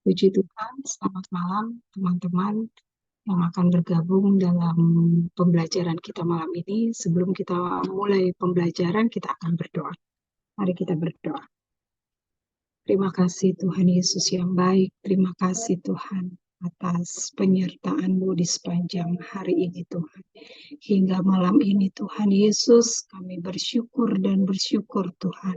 Puji Tuhan, selamat malam teman-teman yang akan bergabung dalam pembelajaran kita malam ini. Sebelum kita mulai pembelajaran, kita akan berdoa. Mari kita berdoa. Terima kasih Tuhan Yesus yang baik. Terima kasih Tuhan atas penyertaan-Mu di sepanjang hari ini Tuhan. Hingga malam ini Tuhan Yesus, kami bersyukur dan bersyukur Tuhan.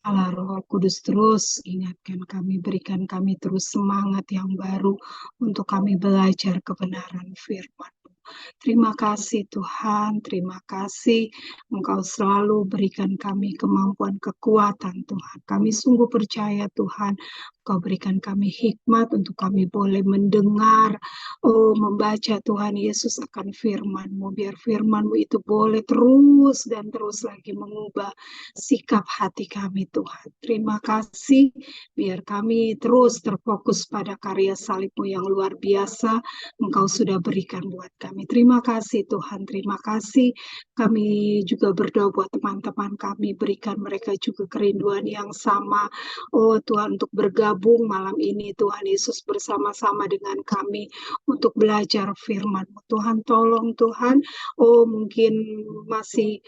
Allah Roh Kudus terus ingatkan kami, berikan kami terus semangat yang baru untuk kami belajar kebenaran firman. Terima kasih Tuhan, terima kasih Engkau selalu berikan kami kemampuan kekuatan Tuhan. Kami sungguh percaya Tuhan, Engkau berikan kami hikmat untuk kami boleh mendengar, membaca Tuhan Yesus akan firman-Mu. Biar firman-Mu itu boleh terus dan terus lagi mengubah sikap hati kami Tuhan. Terima kasih, biar kami terus terfokus pada karya salib-Mu yang luar biasa, Engkau sudah berikan buat kami. Terima kasih Tuhan, terima kasih. Kami juga berdoa buat teman-teman kami, berikan mereka juga kerinduan yang sama. Oh Tuhan, untuk bergabung malam ini Tuhan Yesus bersama-sama dengan kami untuk belajar firman-Mu. Tuhan tolong Tuhan, oh mungkin masih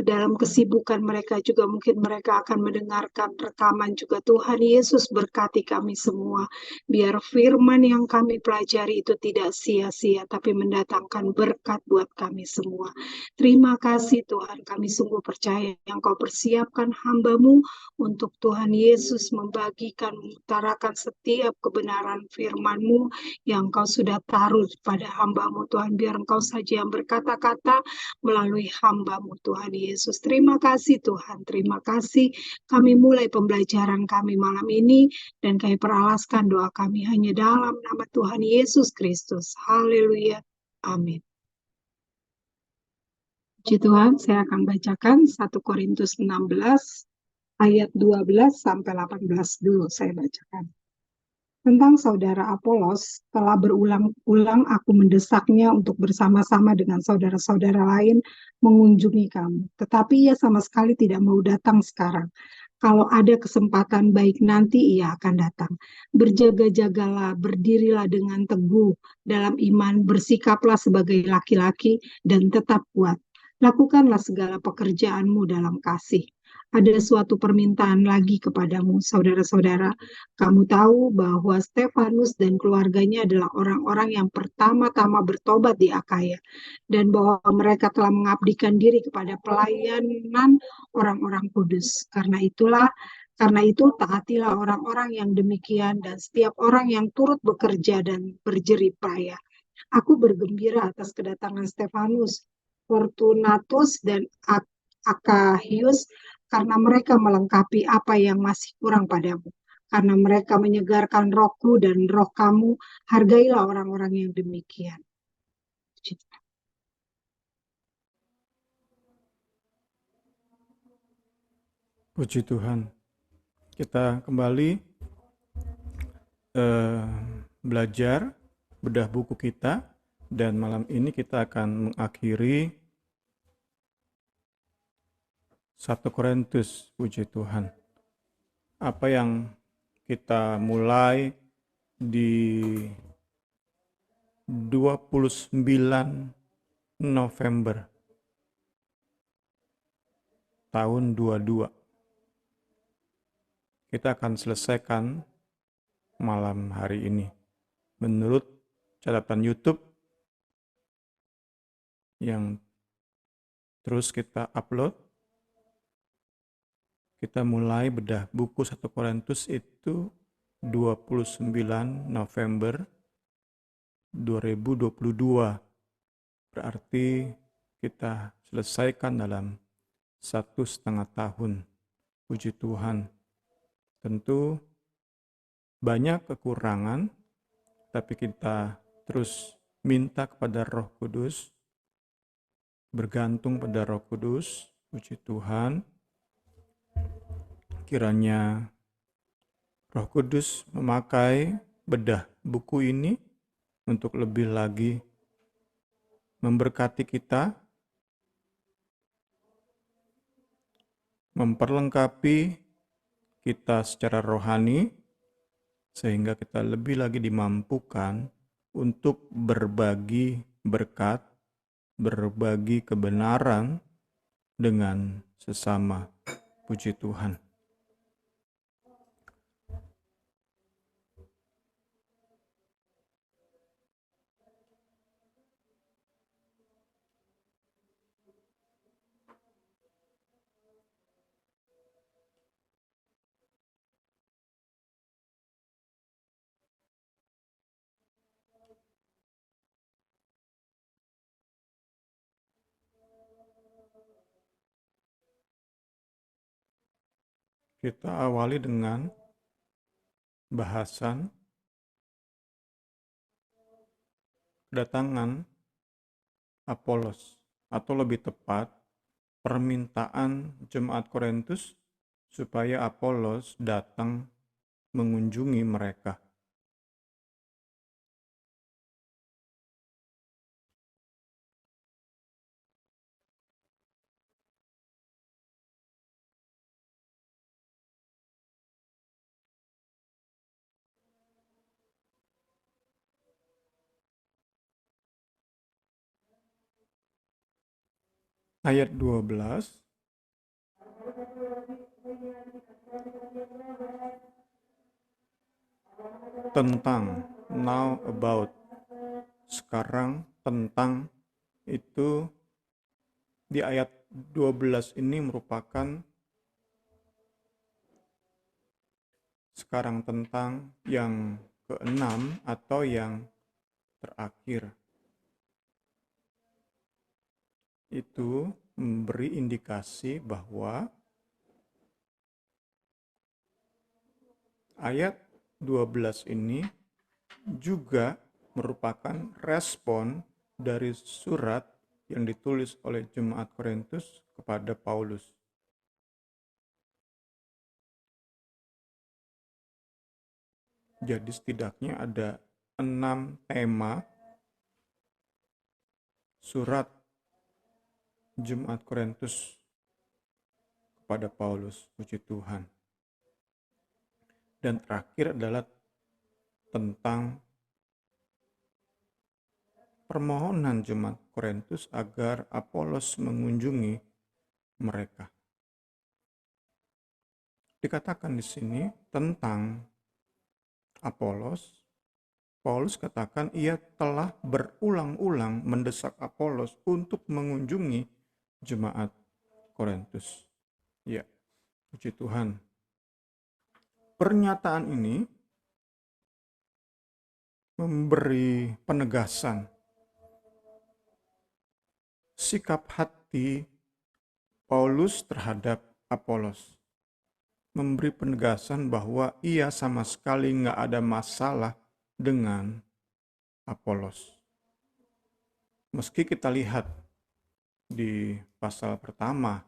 dalam kesibukan mereka juga mungkin mereka akan mendengarkan rekaman juga. Tuhan Yesus berkati kami semua. Biar firman yang kami pelajari itu tidak sia-sia, tapi mendatangkan berkat buat kami semua. Terima kasih Tuhan, kami sungguh percaya yang Kau persiapkan hamba-Mu untuk Tuhan Yesus membagikan, mengutarakan setiap kebenaran firman-Mu yang Kau sudah taruh pada hamba-Mu Tuhan. Biar Engkau saja yang berkata-kata melalui hamba-Mu Tuhan Yesus. Terima kasih Tuhan, terima kasih. Kami mulai pembelajaran kami malam ini dan kami peralaskan doa kami hanya dalam nama Tuhan Yesus Kristus. Haleluya. Amin. Puji Tuhan, saya akan bacakan 1 Korintus 16 ayat 12 sampai 18 dulu saya bacakan. Tentang saudara Apolos, telah berulang-ulang aku mendesaknya untuk bersama-sama dengan saudara-saudara lain mengunjungi kamu. Tetapi ia sama sekali tidak mau datang sekarang. Kalau ada kesempatan baik nanti ia akan datang. Berjaga-jagalah, berdirilah dengan teguh dalam iman, bersikaplah sebagai laki-laki dan tetap kuat. Lakukanlah segala pekerjaanmu dalam kasih. Ada suatu permintaan lagi kepadamu, saudara-saudara. Kamu tahu bahwa Stefanus dan keluarganya adalah orang-orang yang pertama-tama bertobat di Akaya, dan bahwa mereka telah mengabdikan diri kepada pelayanan orang-orang kudus. Karena itu taatilah orang-orang yang demikian dan setiap orang yang turut bekerja dan berjerih payah. Aku bergembira atas kedatangan Stefanus, Fortunatus, dan Akahius, karena mereka melengkapi apa yang masih kurang padamu. Karena mereka menyegarkan rohku dan roh kamu, hargailah orang-orang yang demikian. Puji Tuhan, kita kembali belajar bedah buku kita, dan malam ini kita akan mengakhiri 1 Korintus. Puji Tuhan. Apa yang kita mulai di 29 November tahun 22, kita akan selesaikan malam hari ini. Menurut catatan YouTube yang terus kita upload, kita mulai bedah buku 1 Korintus itu 29 November 2022. Berarti kita selesaikan dalam 1,5 tahun. Puji Tuhan. Tentu banyak kekurangan, tapi kita terus minta kepada Roh Kudus, bergantung pada Roh Kudus. Puji Tuhan. Kiranya Roh Kudus memakai bedah buku ini untuk lebih lagi memberkati kita, memperlengkapi kita secara rohani, sehingga kita lebih lagi dimampukan untuk berbagi berkat, berbagi kebenaran dengan sesama. Puji Tuhan. Kita awali dengan bahasan kedatangan Apolos, atau lebih tepat permintaan jemaat Korintus supaya Apolos datang mengunjungi mereka. Ayat 12, tentang, now about, sekarang, tentang, itu di ayat 12 ini merupakan sekarang tentang yang keenam atau yang terakhir. Itu memberi indikasi bahwa ayat 12 ini juga merupakan respon dari surat yang ditulis oleh jemaat Korintus kepada Paulus. Jadi setidaknya ada 6 tema surat jemaat Korintus kepada Paulus, puji Tuhan. Dan terakhir adalah tentang permohonan jemaat Korintus agar Apolos mengunjungi mereka. Dikatakan di sini tentang Apolos, Paulus katakan ia telah berulang-ulang mendesak Apolos untuk mengunjungi jemaat Korintus. Ya, puji Tuhan. Pernyataan ini memberi penegasan sikap hati Paulus terhadap Apolos. Memberi penegasan bahwa ia sama sekali nggak ada masalah dengan Apolos. Meski kita lihat di pasal pertama,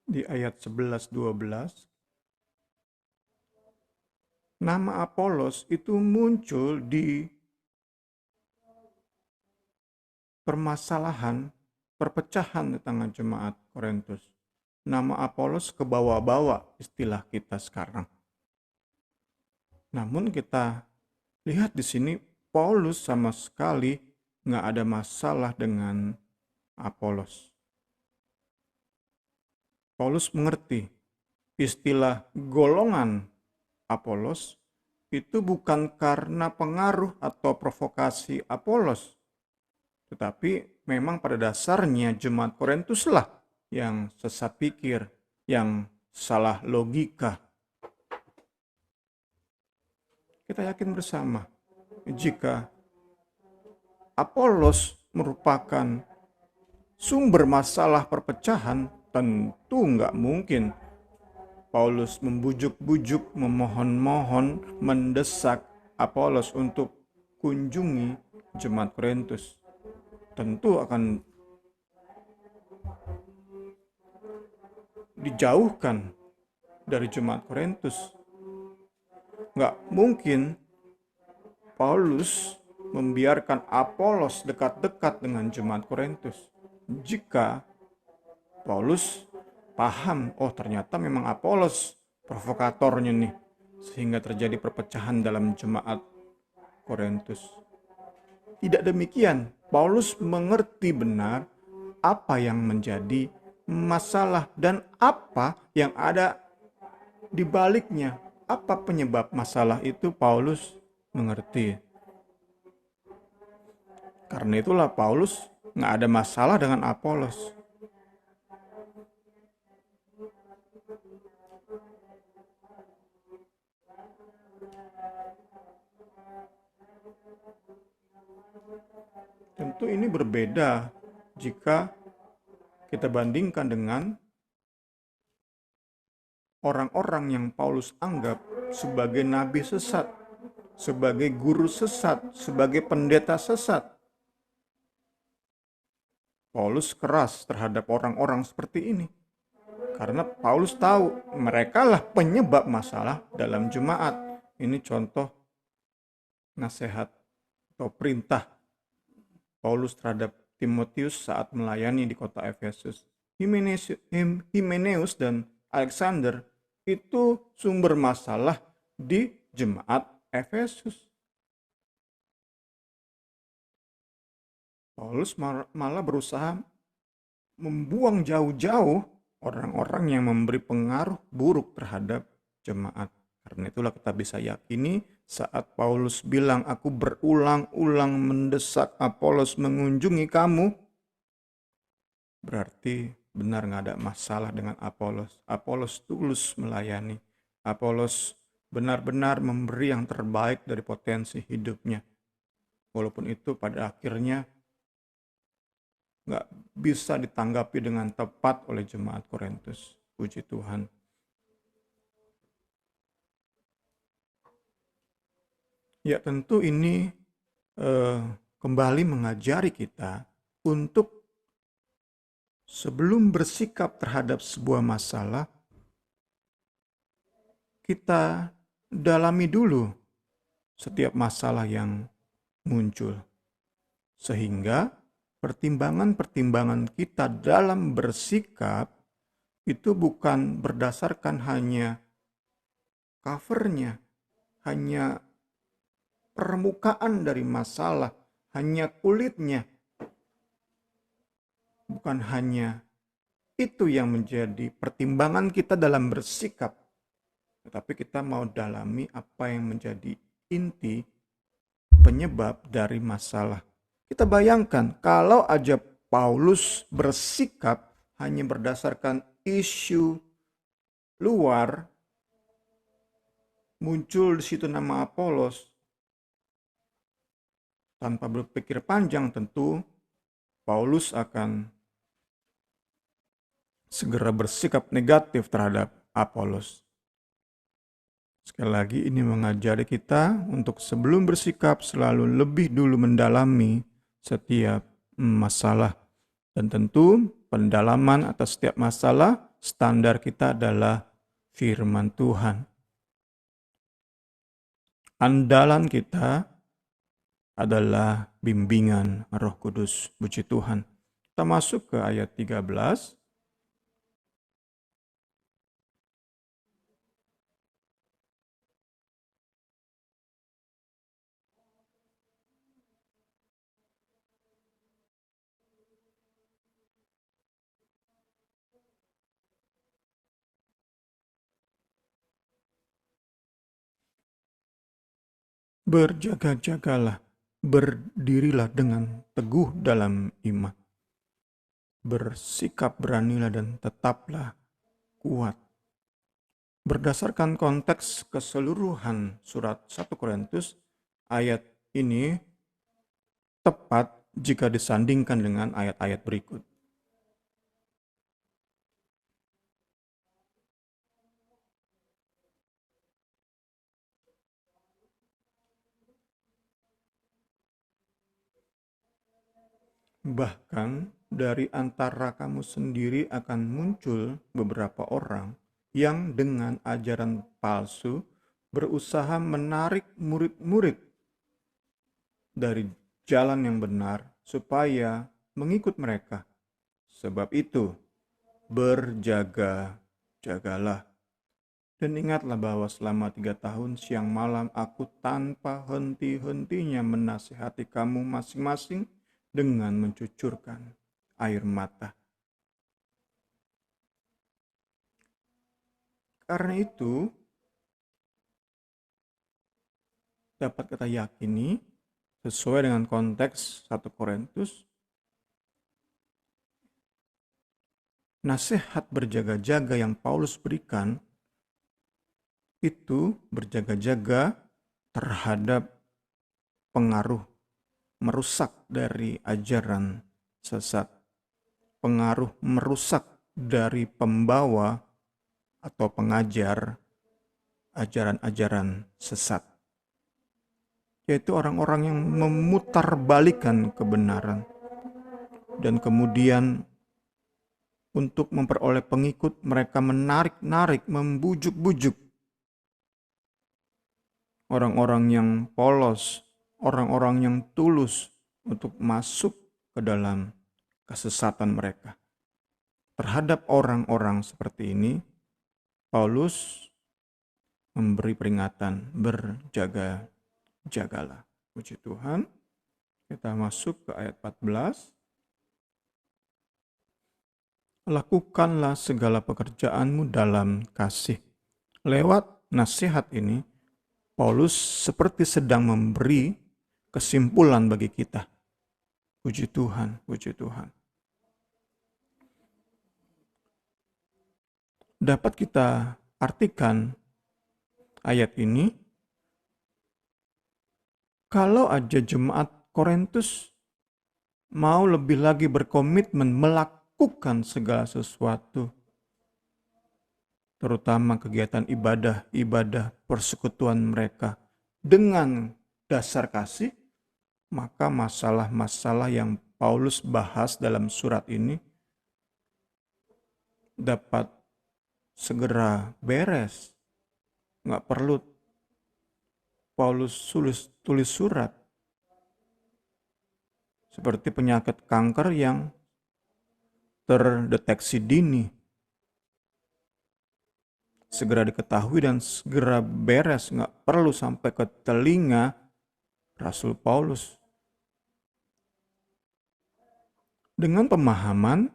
di ayat 11-12, nama Apolos itu muncul di permasalahan, perpecahan di tengah jemaat Korintus. Nama Apolos kebawa-bawa istilah kita sekarang. Namun kita lihat di sini Paulus sama sekali nggak ada masalah dengan Apolos. Paulus mengerti istilah golongan Apolos itu bukan karena pengaruh atau provokasi Apolos, tetapi memang pada dasarnya jemaat Korintuslah yang sesat pikir, yang salah logika. Kita yakin bersama, jika Apolos merupakan sumber masalah perpecahan, tentu nggak mungkin Paulus membujuk-bujuk, memohon-mohon, mendesak Apolos untuk kunjungi jemaat Korintus. Tentu akan dijauhkan dari jemaat Korintus. Nggak mungkin Paulus membiarkan Apolos dekat-dekat dengan jemaat Korintus. Jika Paulus paham, oh ternyata memang Apolos provokatornya nih, sehingga terjadi perpecahan dalam jemaat Korintus. Tidak demikian, Paulus mengerti benar apa yang menjadi masalah dan apa yang ada di baliknya. Apa penyebab masalah itu, Paulus mengerti. Karena itulah Paulus nggak ada masalah dengan Apolos. Tentu ini berbeda jika kita bandingkan dengan orang-orang yang Paulus anggap sebagai nabi sesat, sebagai guru sesat, sebagai pendeta sesat. Paulus keras terhadap orang-orang seperti ini. Karena Paulus tahu mereka lah penyebab masalah dalam jemaat. Ini contoh nasihat atau perintah Paulus terhadap Timotius saat melayani di kota Efesus. Himeneus dan Alexander itu sumber masalah di jemaat Efesus. Paulus malah berusaha membuang jauh-jauh orang-orang yang memberi pengaruh buruk terhadap jemaat. Karena itulah kita bisa yakini saat Paulus bilang, aku berulang-ulang mendesak Apolos mengunjungi kamu, berarti benar nggak ada masalah dengan Apolos. Apolos tulus melayani. Apolos benar-benar memberi yang terbaik dari potensi hidupnya. Walaupun itu pada akhirnya nggak bisa ditanggapi dengan tepat oleh jemaat Korintus. Puji Tuhan. Ya tentu ini kembali mengajari kita untuk sebelum bersikap terhadap sebuah masalah, kita dalami dulu setiap masalah yang muncul. Sehingga pertimbangan-pertimbangan kita dalam bersikap itu bukan berdasarkan hanya covernya, hanya permukaan dari masalah, hanya kulitnya. Bukan hanya itu yang menjadi pertimbangan kita dalam bersikap, tetapi kita mau dalami apa yang menjadi inti penyebab dari masalah. Kita bayangkan kalau aja Paulus bersikap hanya berdasarkan isu luar, muncul di situ nama Apolos, tanpa berpikir panjang tentu Paulus akan segera bersikap negatif terhadap Apolos. Sekali lagi ini mengajari kita untuk sebelum bersikap selalu lebih dulu mendalami setiap masalah. Dan tentu pendalaman atas setiap masalah standar kita adalah firman Tuhan. Andalan kita adalah bimbingan Roh Kudus. Puji Tuhan. Kita masuk ke ayat 13. Berjaga-jagalah, berdirilah dengan teguh dalam iman. Bersikap beranilah dan tetaplah kuat. Berdasarkan konteks keseluruhan surat 1 Korintus, ayat ini tepat jika disandingkan dengan ayat-ayat berikut. Bahkan dari antara kamu sendiri akan muncul beberapa orang yang dengan ajaran palsu berusaha menarik murid-murid dari jalan yang benar supaya mengikut mereka. Sebab itu, berjaga-jagalah. Dan ingatlah bahwa selama 3 tahun siang malam aku tanpa henti-hentinya menasihati kamu masing-masing dengan mencucurkan air mata. Karena itu, dapat kita yakini sesuai dengan konteks 1 Korintus, nasihat berjaga-jaga yang Paulus berikan itu berjaga-jaga terhadap pengaruh merusak dari ajaran sesat, pengaruh merusak dari pembawa atau pengajar ajaran-ajaran sesat, yaitu orang-orang yang memutarbalikkan kebenaran dan kemudian untuk memperoleh pengikut mereka menarik-narik, membujuk-bujuk orang-orang yang polos, orang-orang yang tulus untuk masuk ke dalam kesesatan mereka. Terhadap orang-orang seperti ini, Paulus memberi peringatan, berjaga-jagalah. Puji Tuhan. Kita masuk ke ayat 14. Lakukanlah segala pekerjaanmu dalam kasih. Lewat nasihat ini, Paulus seperti sedang memberi kesimpulan bagi kita. Puji Tuhan, puji Tuhan. Dapat kita artikan ayat ini, kalau aja jemaat Korintus mau lebih lagi berkomitmen melakukan segala sesuatu, terutama kegiatan ibadah persekutuan mereka dengan dasar kasih, maka masalah-masalah yang Paulus bahas dalam surat ini dapat segera beres. Nggak perlu Paulus tulis surat. Seperti penyakit kanker yang terdeteksi dini, segera diketahui dan segera beres, nggak perlu sampai ke telinga Rasul Paulus. Dengan pemahaman,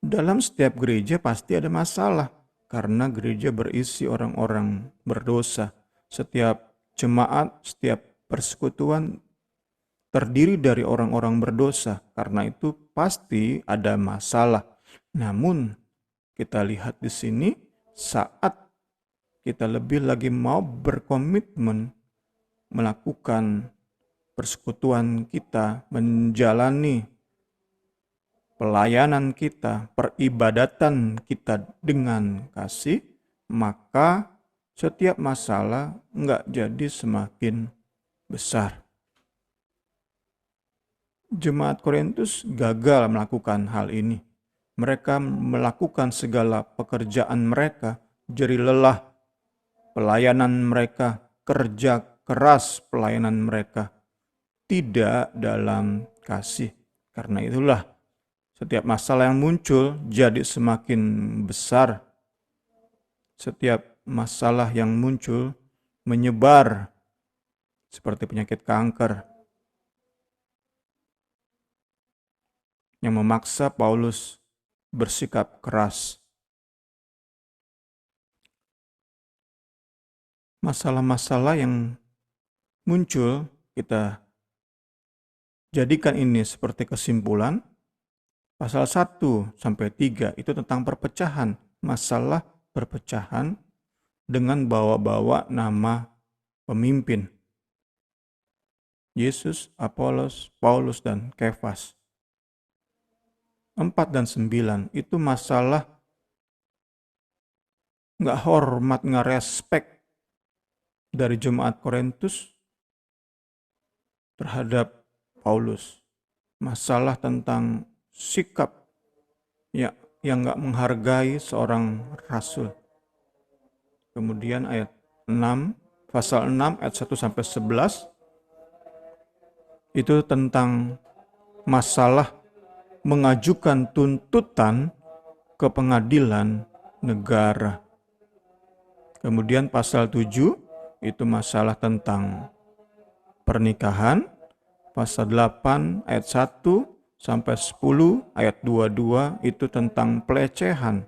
dalam setiap gereja pasti ada masalah, karena gereja berisi orang-orang berdosa. Setiap jemaat, setiap persekutuan terdiri dari orang-orang berdosa, karena itu pasti ada masalah. Namun, kita lihat di sini, saat kita lebih lagi mau berkomitmen melakukan persekutuan kita, menjalani pelayanan kita, peribadatan kita dengan kasih, maka setiap masalah enggak jadi semakin besar. Jemaat Korintus gagal melakukan hal ini. Mereka melakukan segala pekerjaan mereka, jerih lelah pelayanan mereka, kerja keras pelayanan mereka, tidak dalam kasih. Karena itulah setiap masalah yang muncul jadi semakin besar. Setiap masalah yang muncul menyebar seperti penyakit kanker yang memaksa Paulus bersikap keras. Masalah-masalah yang muncul kita jadikan ini seperti kesimpulan. Pasal 1 sampai 3 itu tentang perpecahan, masalah perpecahan dengan bawa-bawa nama pemimpin. Yesus, Apolos, Paulus, dan Kefas. 4 dan 9 itu masalah nggak hormat, nggak respect dari jemaat Korintus terhadap Paulus. Masalah tentang sikap ya, yang nggak menghargai seorang rasul. Kemudian ayat 6, pasal 6 ayat 1 sampai 11 itu tentang masalah mengajukan tuntutan ke pengadilan negara. Kemudian pasal 7 itu masalah tentang pernikahan. Pasal 8 ayat 1 sampai 10 ayat 22 itu tentang pelecehan.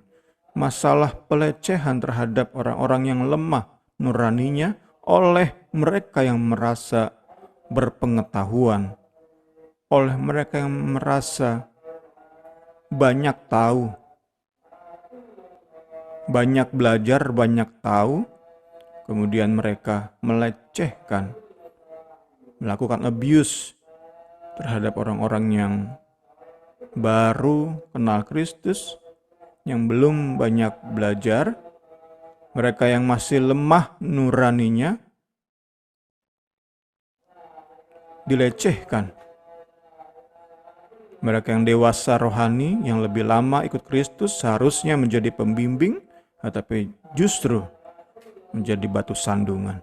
Masalah pelecehan terhadap orang-orang yang lemah nuraninya oleh mereka yang merasa berpengetahuan, oleh mereka yang merasa banyak tahu, banyak belajar, banyak tahu, kemudian mereka melecehkan, melakukan abuse terhadap orang-orang yang baru kenal Kristus, yang belum banyak belajar, mereka yang masih lemah nuraninya, dilecehkan. Mereka yang dewasa rohani, yang lebih lama ikut Kristus, seharusnya menjadi pembimbing, tetapi justru menjadi batu sandungan.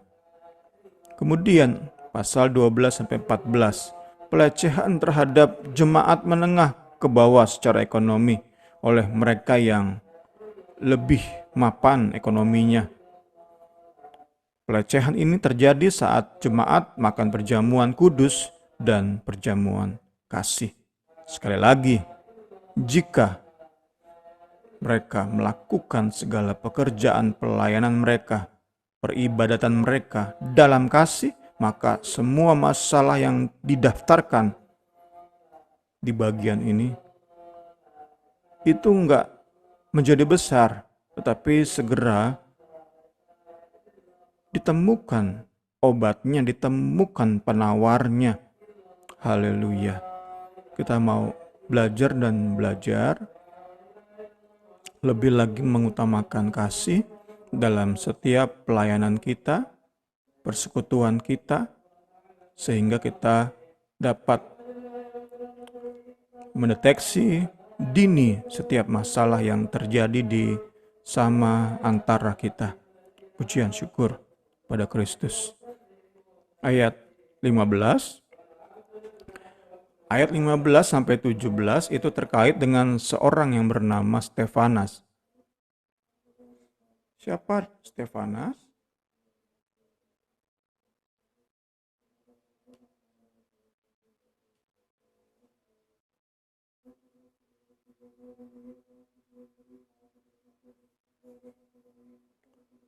Kemudian pasal 12-14, pelecehan terhadap jemaat menengah ke bawah secara ekonomi oleh mereka yang lebih mapan ekonominya. Pelecehan ini terjadi saat jemaat makan perjamuan kudus dan perjamuan kasih. Sekali lagi, jika mereka melakukan segala pekerjaan pelayanan mereka, peribadatan mereka dalam kasih, maka semua masalah yang didaftarkan di bagian ini itu enggak menjadi besar, tetapi segera ditemukan obatnya, ditemukan penawarnya. Haleluya. Kita mau belajar dan belajar, lebih lagi mengutamakan kasih dalam setiap pelayanan kita, persekutuan kita, sehingga kita dapat mendeteksi dini setiap masalah yang terjadi di sama antara kita. Pujian syukur pada Kristus. Ayat 15 sampai 17 itu terkait dengan seorang yang bernama Stefanas. Siapa Stefanas?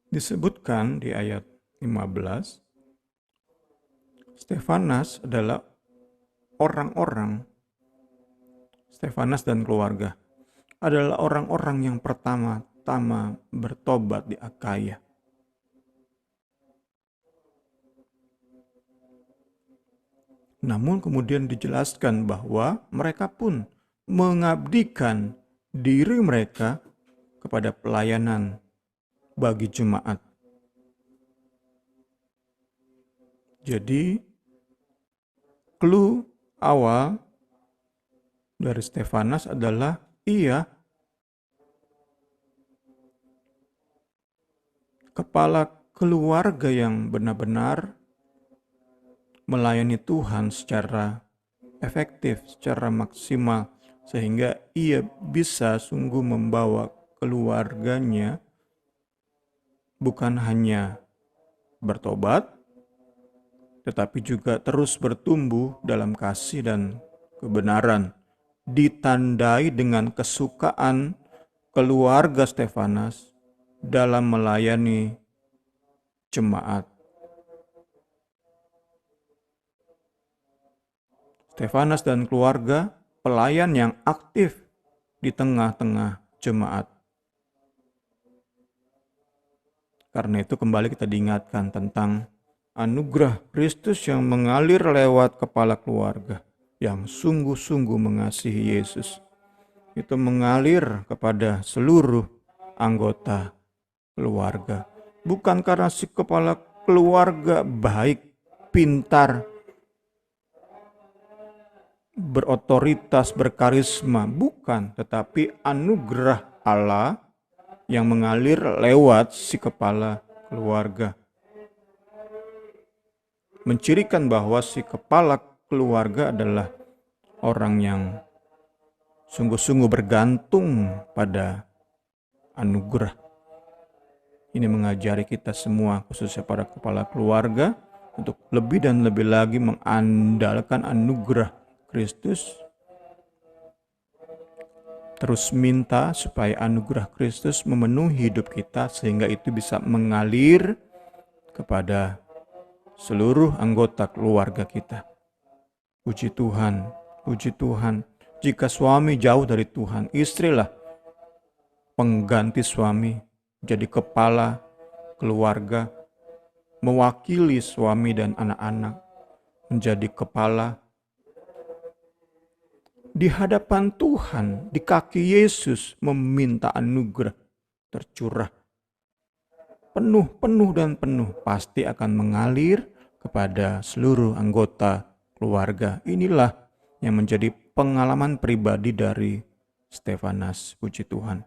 Disebutkan di ayat 15, Stefanas adalah orang-orang, Stefanas dan keluarga adalah orang-orang yang pertama-tama bertobat di Akaya. Namun kemudian dijelaskan bahwa mereka pun mengabdikan diri mereka kepada pelayanan bagi jemaat. Jadi, clue awal dari Stefanas adalah ia kepala keluarga yang benar-benar melayani Tuhan secara efektif, secara maksimal, sehingga ia bisa sungguh membawa keluarganya bukan hanya bertobat, tetapi juga terus bertumbuh dalam kasih dan kebenaran, ditandai dengan kesukaan keluarga Stefanas dalam melayani jemaat. Stefanas dan keluarga pelayan yang aktif di tengah-tengah jemaat. Karena itu kembali kita diingatkan tentang anugerah Kristus yang mengalir lewat kepala keluarga yang sungguh-sungguh mengasihi Yesus. Itu mengalir kepada seluruh anggota keluarga. Bukan karena si kepala keluarga baik, pintar, berotoritas, berkarisma. Bukan, tetapi anugerah Allah yang mengalir lewat si kepala keluarga. Mencirikan bahwa si kepala keluarga adalah orang yang sungguh-sungguh bergantung pada anugerah. Ini mengajari kita semua, khususnya para kepala keluarga, untuk lebih dan lebih lagi mengandalkan anugerah Kristus. Terus minta supaya anugerah Kristus memenuhi hidup kita sehingga itu bisa mengalir kepada seluruh anggota keluarga kita. Puji Tuhan, puji Tuhan. Jika suami jauh dari Tuhan, istrilah pengganti suami, jadi kepala keluarga, mewakili suami dan anak-anak, menjadi kepala di hadapan Tuhan, di kaki Yesus, meminta anugerah tercurah. Penuh dan penuh pasti akan mengalir kepada seluruh anggota keluarga. Inilah yang menjadi pengalaman pribadi dari Stefanas, puji Tuhan.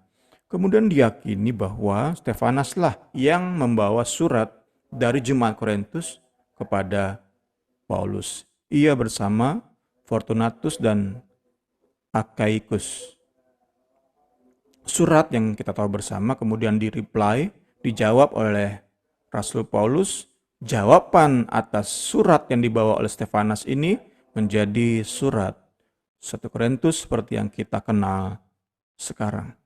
Kemudian diyakini bahwa Stefanaslah yang membawa surat dari jemaat Korintus kepada Paulus. Ia bersama Fortunatus dan Achaicus. Surat yang kita tahu bersama kemudian dijawab oleh Rasul Paulus. Jawaban atas surat yang dibawa oleh Stefanas ini menjadi surat 1 Korintus seperti yang kita kenal sekarang.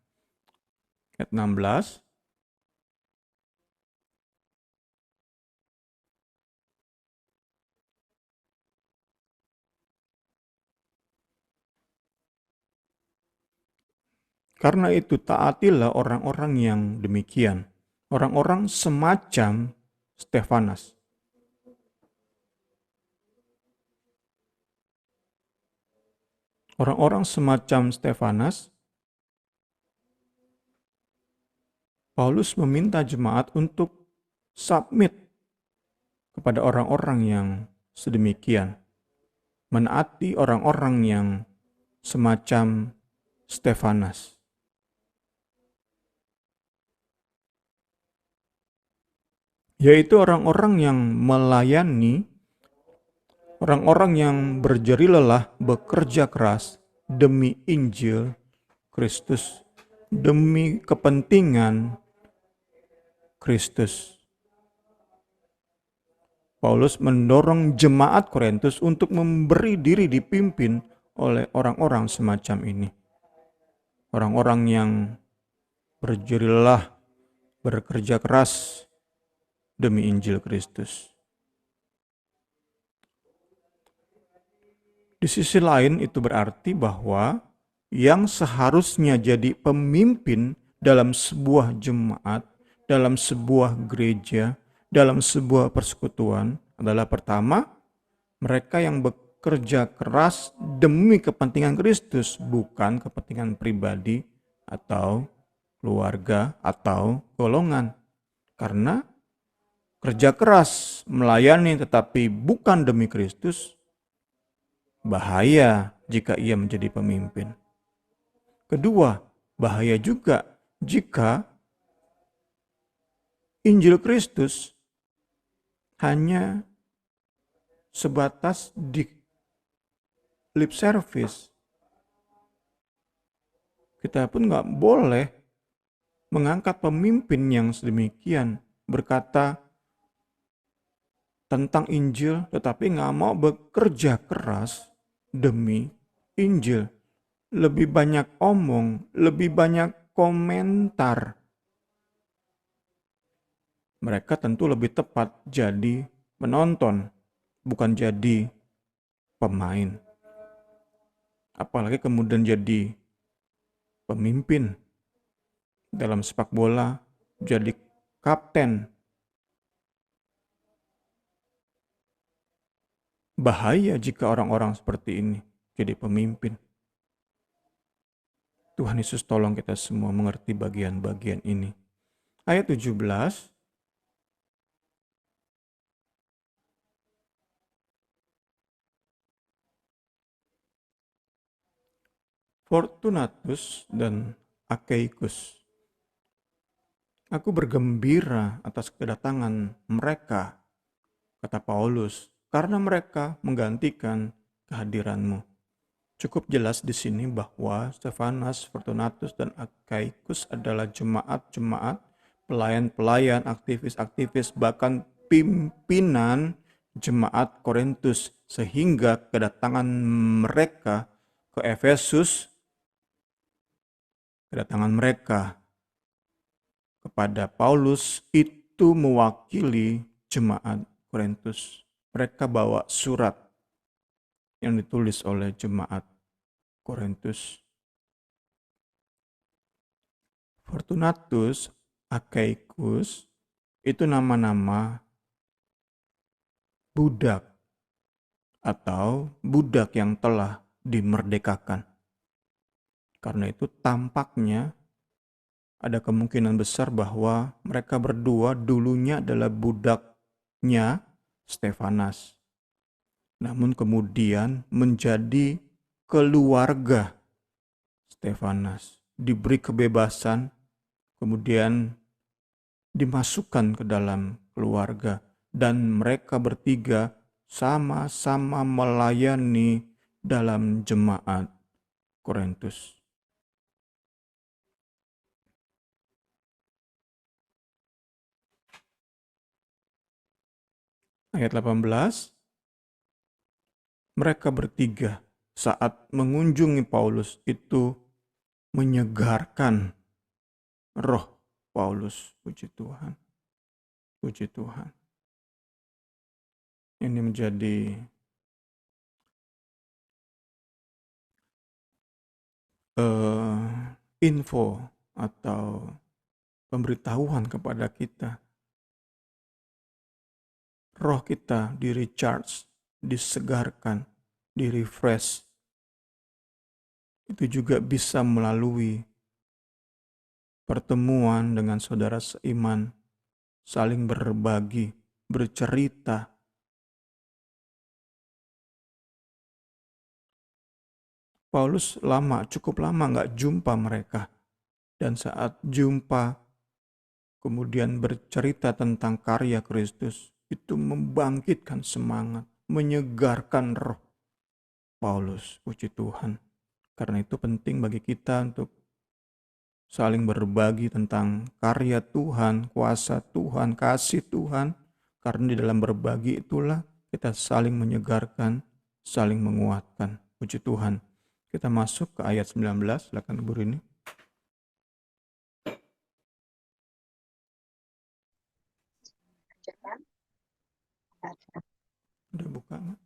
Ayat 16. Karena itu taatilah orang-orang yang demikian, orang-orang semacam Stefanas. Orang-orang semacam Stefanas, Paulus meminta jemaat untuk submit kepada orang-orang yang sedemikian, menaati orang-orang yang semacam Stefanas. Yaitu orang-orang yang melayani, orang-orang yang berjeri lelah, bekerja keras demi Injil Kristus, demi kepentingan Kristus. Paulus mendorong jemaat Korintus untuk memberi diri dipimpin oleh orang-orang semacam ini. Orang-orang yang berjeri lelah, bekerja keras demi Injil Kristus. Di sisi lain itu berarti bahwa yang seharusnya jadi pemimpin dalam sebuah jemaat, dalam sebuah gereja, dalam sebuah persekutuan adalah pertama, mereka yang bekerja keras demi kepentingan Kristus, bukan kepentingan pribadi atau keluarga atau golongan. Karena kerja keras melayani tetapi bukan demi Kristus, bahaya jika ia menjadi pemimpin. Kedua, bahaya juga jika Injil Kristus hanya sebatas di lip service. Kita pun nggak boleh mengangkat pemimpin yang sedemikian, berkata tentang Injil tetapi nggak mau bekerja keras demi Injil. Lebih banyak omong, lebih banyak komentar. Mereka tentu lebih tepat jadi penonton, bukan jadi pemain. Apalagi kemudian jadi pemimpin dalam sepak bola, jadi kapten. Bahaya jika orang-orang seperti ini jadi pemimpin. Tuhan Yesus tolong kita semua mengerti bagian-bagian ini. Ayat 17. Fortunatus dan Achaicus. Aku bergembira atas kedatangan mereka, kata Paulus, karena mereka menggantikan kehadiranmu. Cukup jelas di sini bahwa Stefanus, Fortunatus, dan Achaicus adalah jemaat-jemaat, pelayan-pelayan, aktivis-aktivis, bahkan pimpinan jemaat Korintus, sehingga kedatangan mereka ke Efesus, kedatangan mereka kepada Paulus itu mewakili jemaat Korintus. Mereka bawa surat yang ditulis oleh jemaat Korintus. Fortunatus, Achaicus itu nama-nama budak atau budak yang telah dimerdekakan. Karena itu tampaknya ada kemungkinan besar bahwa mereka berdua dulunya adalah budaknya Stefanus. Namun kemudian menjadi keluarga Stefanus. Diberi kebebasan, kemudian dimasukkan ke dalam keluarga. Dan mereka bertiga sama-sama melayani dalam jemaat Korintus. Ayat 18, mereka bertiga saat mengunjungi Paulus itu menyegarkan roh Paulus. Puji Tuhan. Puji Tuhan. Ini menjadi info atau pemberitahuan kepada kita. Roh kita di-recharge, disegarkan, di-refresh. Itu juga bisa melalui pertemuan dengan saudara seiman, saling berbagi, bercerita. Paulus cukup lama nggak jumpa mereka. Dan saat jumpa, kemudian bercerita tentang karya Kristus, itu membangkitkan semangat, menyegarkan roh Paulus. Puji Tuhan. Karena itu penting bagi kita untuk saling berbagi tentang karya Tuhan, kuasa Tuhan, kasih Tuhan. Karena di dalam berbagi itulah kita saling menyegarkan, saling menguatkan. Puji Tuhan. Kita masuk ke ayat 19, silakan Bu Rini. Udah buka nggak?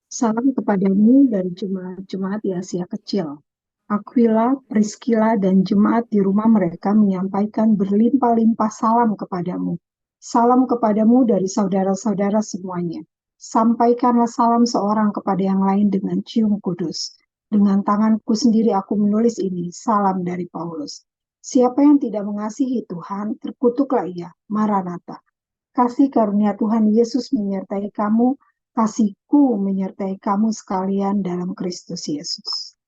Salam kepadamu dari jemaat-jemaat di Asia Kecil. Aquila, Priscilla, dan jemaat di rumah mereka menyampaikan berlimpah-limpah salam kepadamu. Salam kepadamu dari saudara-saudara semuanya. Sampaikanlah salam seorang kepada yang lain dengan cium kudus. Dengan tanganku sendiri aku menulis ini, salam dari Paulus. Siapa yang tidak mengasihi Tuhan, terkutuklah ia. Maranatha. Kasih karunia Tuhan Yesus menyertai kamu, kasihku menyertai kamu sekalian dalam Kristus Yesus.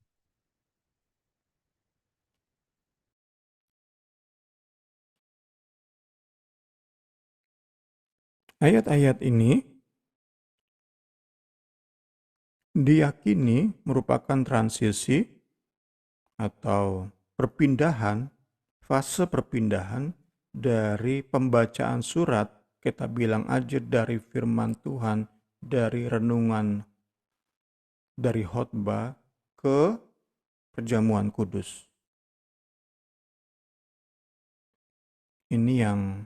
Ayat-ayat ini diyakini merupakan transisi atau perpindahan, fase perpindahan dari pembacaan surat, kita bilang aja dari firman Tuhan, dari renungan, dari khotbah ke perjamuan kudus. Ini yang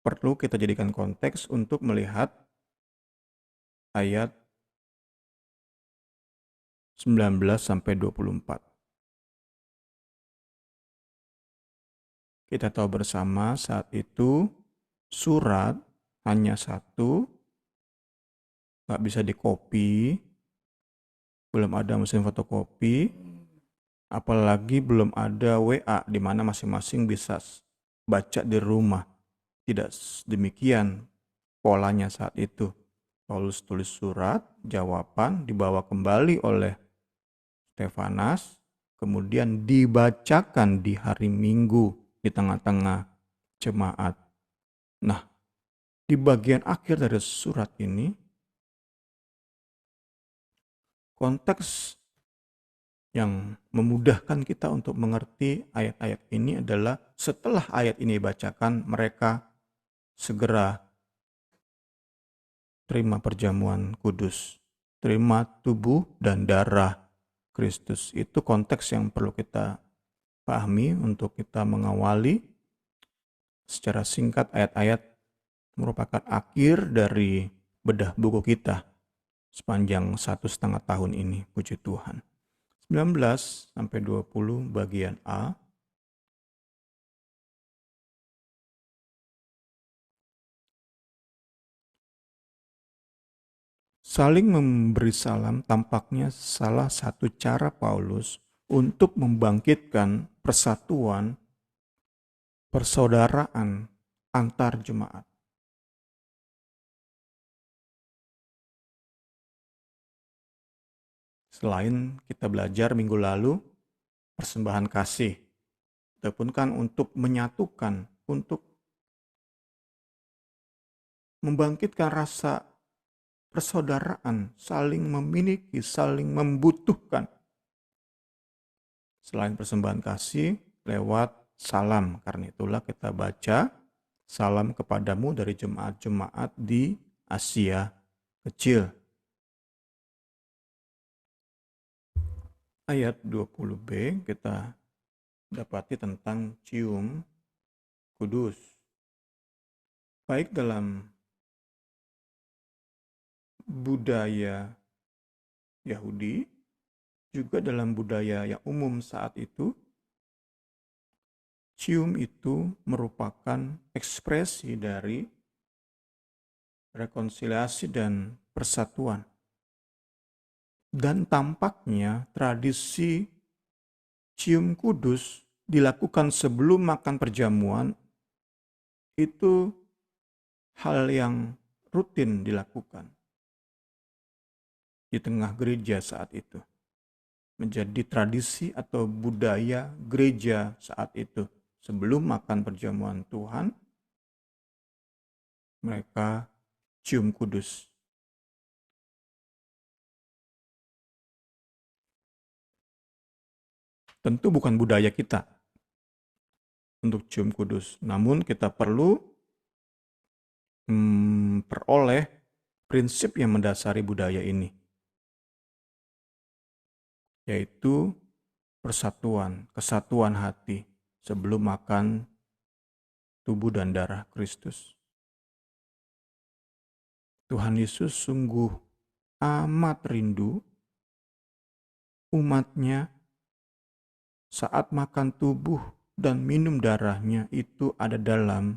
perlu kita jadikan konteks untuk melihat ayat 19 sampai 24. Kita tahu bersama saat itu surat hanya satu nggak bisa di-copy, belum ada mesin fotokopi, apalagi belum ada WA di mana masing-masing bisa baca di rumah. Tidak demikian polanya saat itu. Paulus tulis surat, jawaban dibawa kembali oleh Stefanas, kemudian dibacakan di hari Minggu di tengah-tengah jemaat. Nah, di bagian akhir dari surat ini, konteks yang memudahkan kita untuk mengerti ayat-ayat ini adalah setelah ayat ini dibacakan, mereka segera terima perjamuan kudus, terima tubuh dan darah Kristus. Itu konteks yang perlu kita pahami untuk kita mengawali secara singkat ayat-ayat merupakan akhir dari bedah buku kita sepanjang 1,5 tahun ini, puji Tuhan. 19 sampai 20 bagian A. Saling memberi salam tampaknya salah satu cara Paulus untuk membangkitkan persatuan, persaudaraan antar jemaat. Selain kita belajar minggu lalu, persembahan kasih, ataupun kan untuk menyatukan, untuk membangkitkan rasa persaudaraan, saling memiliki, saling membutuhkan. Selain persembahan kasih, lewat salam. Karena itulah kita baca salam kepadamu dari jemaat-jemaat di Asia Kecil. Ayat 20b kita dapati tentang cium kudus. Baik dalam budaya Yahudi, juga dalam budaya yang umum saat itu, cium itu merupakan ekspresi dari rekonsiliasi dan persatuan. Dan tampaknya tradisi cium kudus dilakukan sebelum makan perjamuan itu hal yang rutin dilakukan di tengah gereja saat itu. Menjadi tradisi atau budaya gereja saat itu. Sebelum makan perjamuan Tuhan, mereka cium kudus. Tentu bukan budaya kita untuk cium kudus. Namun kita perlu memperoleh prinsip yang mendasari budaya ini. Yaitu persatuan, kesatuan hati sebelum makan tubuh dan darah Kristus. Tuhan Yesus sungguh amat rindu umatnya saat makan tubuh dan minum darahnya itu ada dalam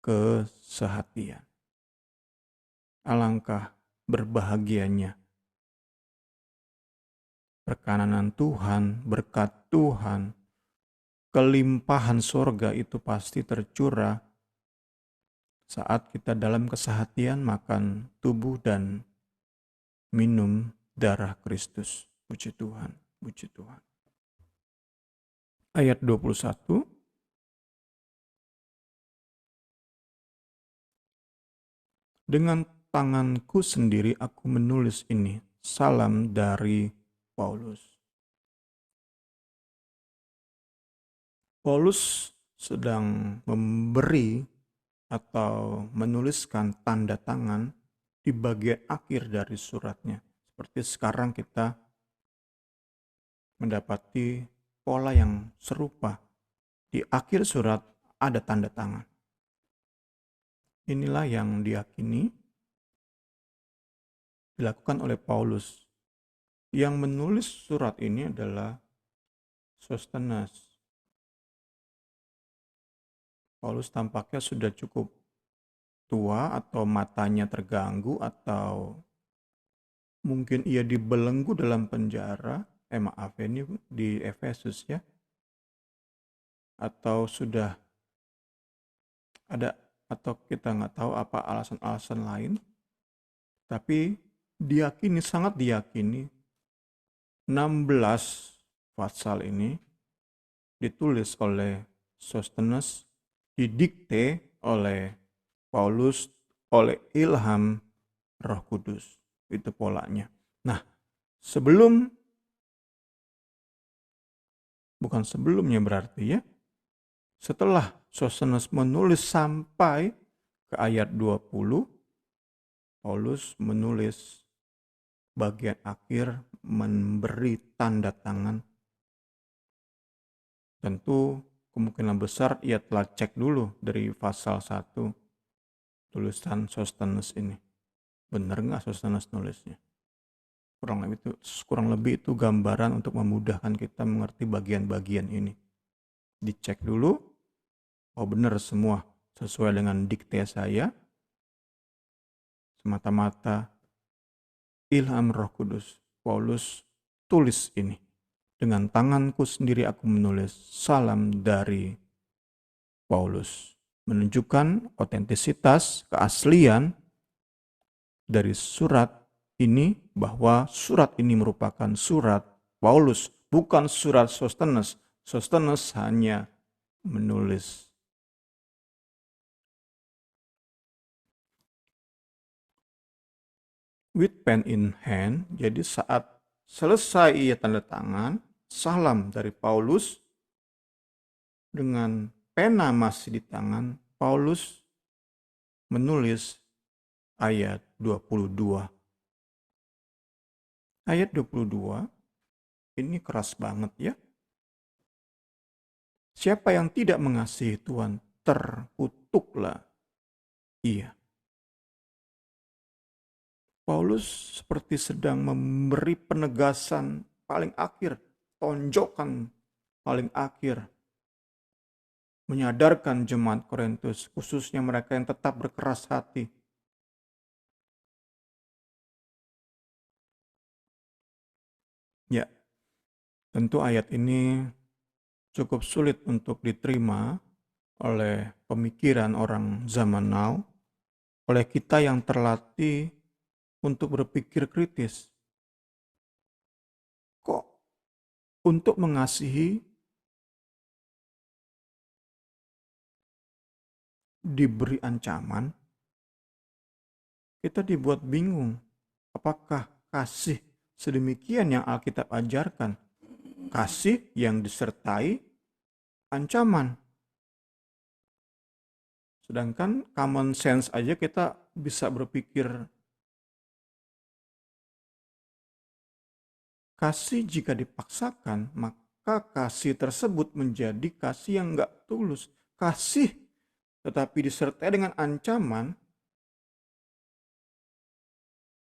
kesehatian. Alangkah berbahagianya perkenanan Tuhan, berkat Tuhan, kelimpahan sorga itu pasti tercurah saat kita dalam kesehatian makan tubuh dan minum darah Kristus. Puji Tuhan, puji Tuhan. Ayat 21. Dengan tanganku sendiri aku menulis ini. Salam dari Paulus. Paulus sedang memberi atau menuliskan tanda tangan di bagian akhir dari suratnya. Seperti sekarang kita mendapati pola yang serupa. Di akhir surat ada tanda tangan. Inilah yang diyakini dilakukan oleh Paulus. Yang menulis surat ini adalah Sostenes. Paulus tampaknya sudah cukup tua atau matanya terganggu atau Mungkin ia dibelenggu dalam penjara, ini di Efesus ya, atau sudah ada, atau kita nggak tahu apa alasan-alasan lain, tapi sangat diyakini 16 pasal ini ditulis oleh Sostenes, didikte oleh Paulus, oleh ilham Roh Kudus. Itu polanya. Nah, bukan sebelumnya berarti ya, setelah Sostenes menulis sampai ke ayat 20, Paulus menulis bagian akhir memberi tanda tangan. Tentu kemungkinan besar ia telah cek dulu dari pasal 1 tulisan Sostenes ini. Benar nggak Sostenes nulisnya? Kurang lebih itu gambaran untuk memudahkan kita mengerti bagian-bagian ini. Dicek dulu, oh benar semua sesuai dengan dikte saya, semata-mata ilham Roh Kudus. Paulus tulis ini. Dengan tanganku sendiri aku menulis salam dari Paulus. Menunjukkan otentisitas, keaslian dari surat ini, bahwa surat ini merupakan surat Paulus, bukan surat Sostenes. Sostenes hanya menulis. With pen in hand, jadi saat selesai ia tanda tangan, salam dari Paulus, dengan pena masih di tangan, Paulus menulis ayat 22. Ayat 22 ini keras banget ya. Siapa yang tidak mengasihi Tuhan, terkutuklah ia. Paulus seperti sedang memberi penegasan paling akhir, tonjokan paling akhir. Menyadarkan jemaat Korintus, khususnya mereka yang tetap berkeras hati. Ya, tentu ayat ini cukup sulit untuk diterima oleh pemikiran orang zaman now, oleh kita yang terlatih untuk berpikir kritis. Kok untuk mengasihi diberi ancaman, kita dibuat bingung. Apakah kasih sedemikian yang Alkitab ajarkan? Kasih yang disertai ancaman. Sedangkan common sense aja kita bisa berpikir, kasih jika dipaksakan, maka kasih tersebut menjadi kasih yang nggak tulus. Kasih tetapi disertai dengan ancaman,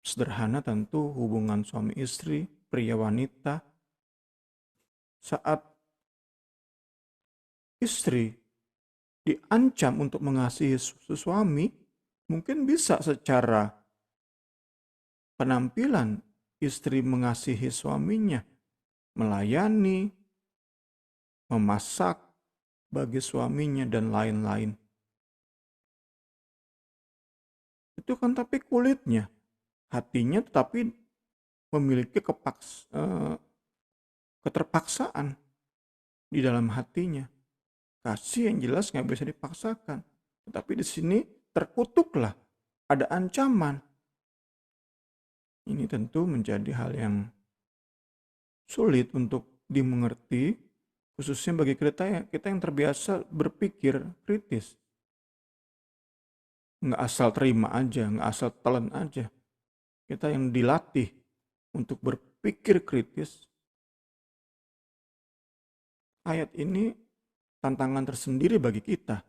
sederhana tentu hubungan suami istri, pria wanita. Saat istri diancam untuk mengasihi suami, mungkin bisa secara penampilan istri mengasihi suaminya, melayani, memasak bagi suaminya, dan lain-lain. Itu kan tapi kulitnya, hatinya tetapi memiliki keterpaksaan di dalam hatinya. Kasih yang jelas nggak bisa dipaksakan. Tetapi di sini terkutuklah, ada ancaman. Ini tentu menjadi hal yang sulit untuk dimengerti, khususnya bagi kita yang terbiasa berpikir kritis. Nggak asal terima aja, nggak asal telan aja. Kita yang dilatih untuk berpikir kritis. Ayat ini tantangan tersendiri bagi kita.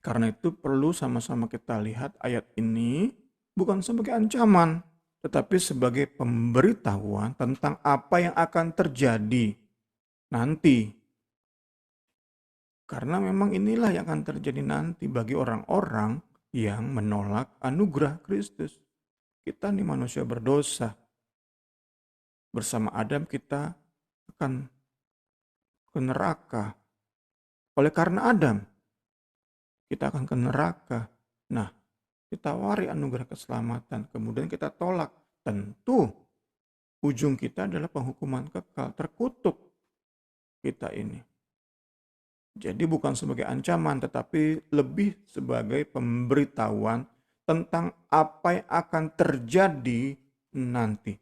Karena itu perlu sama-sama kita lihat ayat ini bukan sebagai ancaman, tetapi sebagai pemberitahuan tentang apa yang akan terjadi nanti. Karena memang inilah yang akan terjadi nanti bagi orang-orang yang menolak anugerah Kristus. Kita nih manusia berdosa. Bersama Adam kita akan ke neraka. Oleh karena Adam, kita akan ke neraka. Nah, ditawari anugerah keselamatan, kemudian kita tolak. Tentu ujung kita adalah penghukuman kekal, terkutuk kita ini. Jadi bukan sebagai ancaman, tetapi lebih sebagai pemberitahuan tentang apa yang akan terjadi nanti.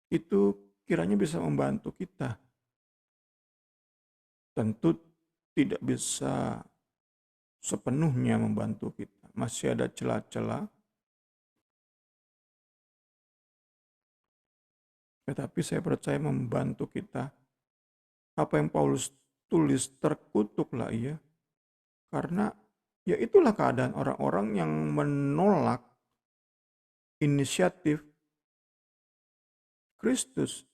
Itu kiranya bisa membantu kita. Tentu tidak bisa sepenuhnya membantu kita. Masih ada celah-celah. Tetapi saya percaya membantu kita. Apa yang Paulus tulis, terkutuklah ia. Karena ya itulah keadaan orang-orang yang menolak inisiatif Kristus.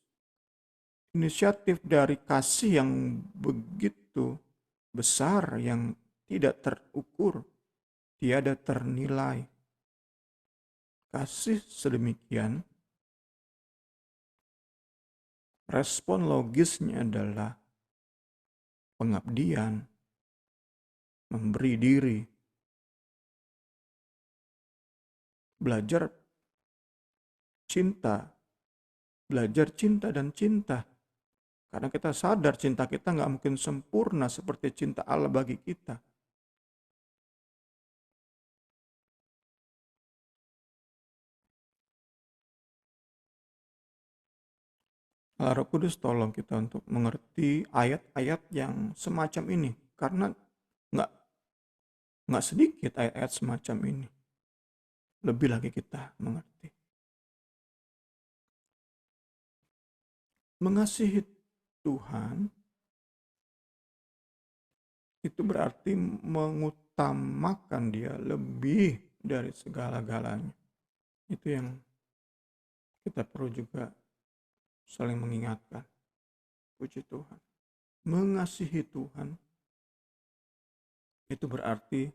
Inisiatif dari kasih yang begitu besar, yang tidak terukur, tiada ternilai. Kasih sedemikian, respon logisnya adalah pengabdian, memberi diri, belajar cinta dan cinta. Karena kita sadar cinta kita nggak mungkin sempurna seperti cinta Allah bagi kita. Roh Kudus tolong kita untuk mengerti ayat-ayat yang semacam ini. Karena nggak sedikit ayat-ayat semacam ini. Lebih lagi kita mengerti. Mengasihi Tuhan itu berarti mengutamakan Dia lebih dari segala-galanya. Itu yang kita perlu juga saling mengingatkan. Puji Tuhan. Mengasihi Tuhan itu berarti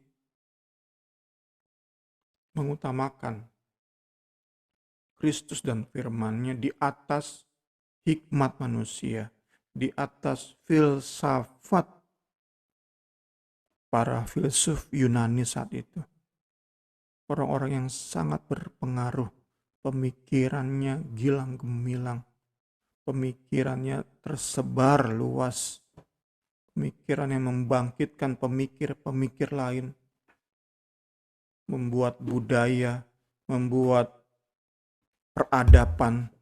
mengutamakan Kristus dan firman-Nya di atas hikmat manusia, di atas filsafat para filsuf Yunani saat itu. Orang-orang yang sangat berpengaruh, pemikirannya gilang gemilang, pemikirannya tersebar luas, pemikiran yang membangkitkan pemikir-pemikir lain, membuat budaya, membuat peradaban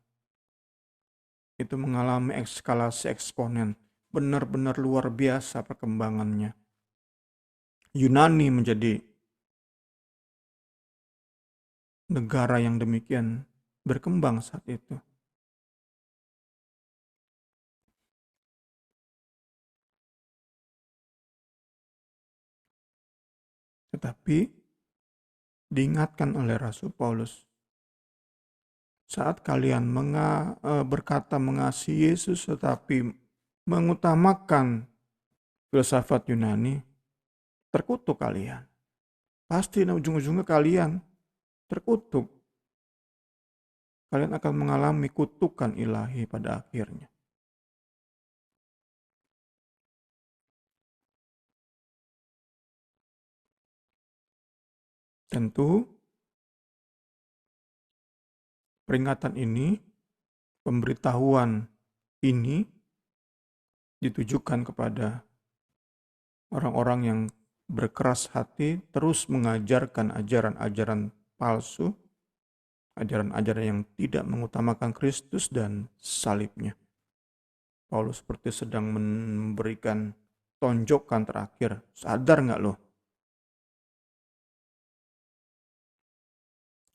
itu mengalami eskalasi eksponen. Benar-benar luar biasa perkembangannya. Yunani menjadi negara yang demikian berkembang saat itu. Tetapi diingatkan oleh Rasul Paulus, saat kalian berkata mengasihi Yesus tetapi mengutamakan filsafat Yunani, terkutuk kalian. Pasti ujung-ujungnya kalian terkutuk. Kalian akan mengalami kutukan ilahi pada akhirnya. Tentu peringatan ini, pemberitahuan ini ditujukan kepada orang-orang yang berkeras hati terus mengajarkan ajaran-ajaran palsu, ajaran-ajaran yang tidak mengutamakan Kristus dan salibnya. Paulus seperti sedang memberikan tonjokan terakhir. Sadar nggak lo?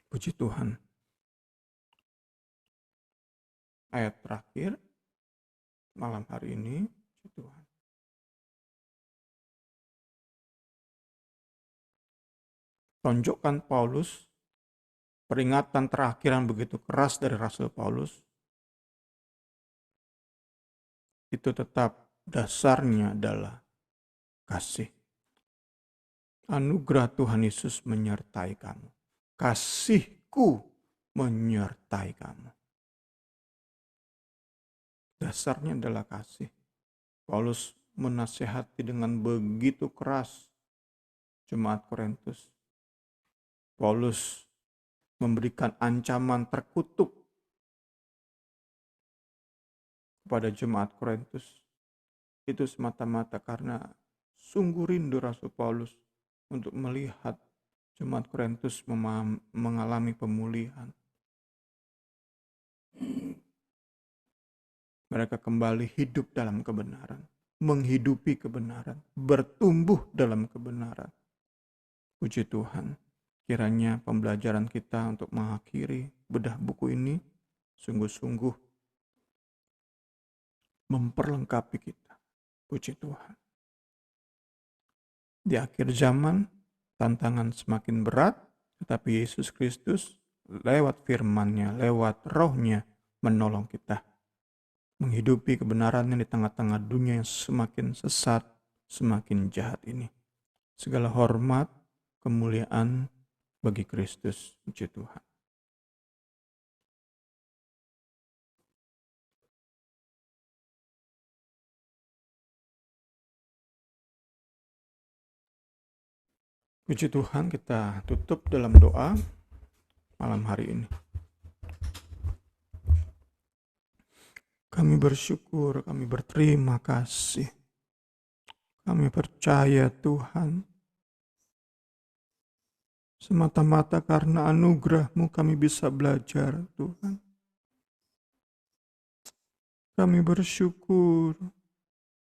Puji Tuhan. Ayat terakhir malam hari ini, puji Tuhan. Tonjokan Paulus, peringatan terakhir yang begitu keras dari Rasul Paulus, itu tetap dasarnya adalah kasih. Anugerah Tuhan Yesus menyertai kamu. Kasih Aku menyertai kamu. Dasarnya adalah kasih. Paulus menasehati dengan begitu keras jemaat Korintus. Paulus memberikan ancaman terkutuk kepada jemaat Korintus. Itu semata-mata karena sungguh rindu Rasul Paulus untuk melihat jemaat Korintus mengalami pemulihan. Mereka kembali hidup dalam kebenaran, menghidupi kebenaran, bertumbuh dalam kebenaran. Puji Tuhan, kiranya pembelajaran kita untuk mengakhiri bedah buku ini sungguh-sungguh memperlengkapi kita. Puji Tuhan. Di akhir zaman, tantangan semakin berat, tetapi Yesus Kristus lewat firman-Nya, lewat Roh-Nya menolong kita menghidupi kebenarannya di tengah-tengah dunia yang semakin sesat, semakin jahat ini. Segala hormat, kemuliaan bagi Kristus. Puji Tuhan. Puji Tuhan, kita tutup dalam doa malam hari ini. Kami bersyukur, kami berterima kasih. Kami percaya Tuhan, semata-mata karena anugerah-Mu kami bisa belajar Tuhan. Kami bersyukur,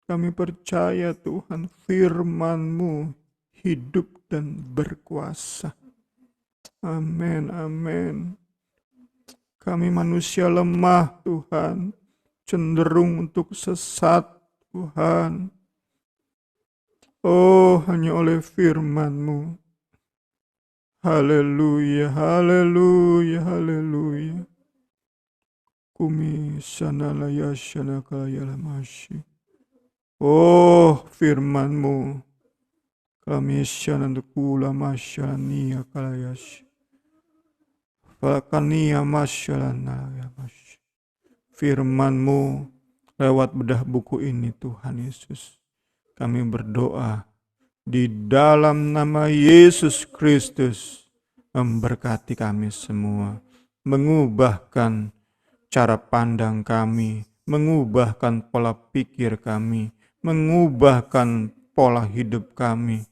kami percaya Tuhan, firman-Mu hidup dan berkuasa. Amin, amin. Kami manusia lemah Tuhan, cenderung untuk sesat Tuhan. Oh, hanya oleh firman-Mu. Haleluya, haleluya, haleluya. Kumi sanalaya shanakaya lamashi. Oh, firman-Mu. Kami shanandukula masyania kalayashi. Falakania masyalanaya mashi. Firman-Mu lewat bedah buku ini Tuhan Yesus. Kami berdoa di dalam nama Yesus Kristus. Memberkati kami semua. Mengubahkan cara pandang kami. Mengubahkan pola pikir kami. Mengubahkan pola hidup kami.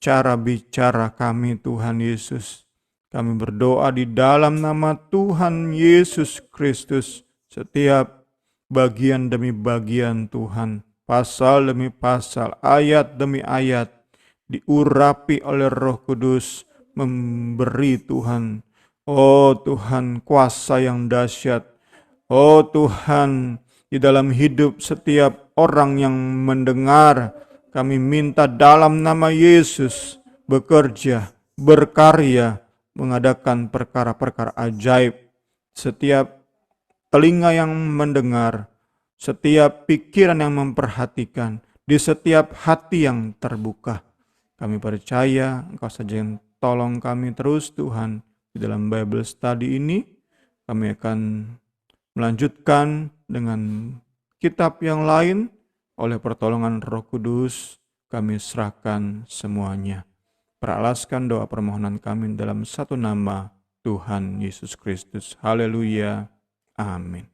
Cara bicara kami Tuhan Yesus. Kami berdoa di dalam nama Tuhan Yesus Kristus. Setiap bagian demi bagian Tuhan, pasal demi pasal, ayat demi ayat, diurapi oleh Roh Kudus, memberi Tuhan, oh Tuhan, kuasa yang dahsyat. Oh Tuhan, di dalam hidup setiap orang yang mendengar, kami minta dalam nama Yesus, bekerja, berkarya, mengadakan perkara-perkara ajaib. Setiap telinga yang mendengar, setiap pikiran yang memperhatikan, di setiap hati yang terbuka. Kami percaya Engkau saja yang tolong kami terus Tuhan. Di dalam Bible Study ini, kami akan melanjutkan dengan kitab yang lain. Oleh pertolongan Roh Kudus, kami serahkan semuanya. Peralaskan doa permohonan kami dalam satu nama Tuhan Yesus Kristus. Haleluya. Amin.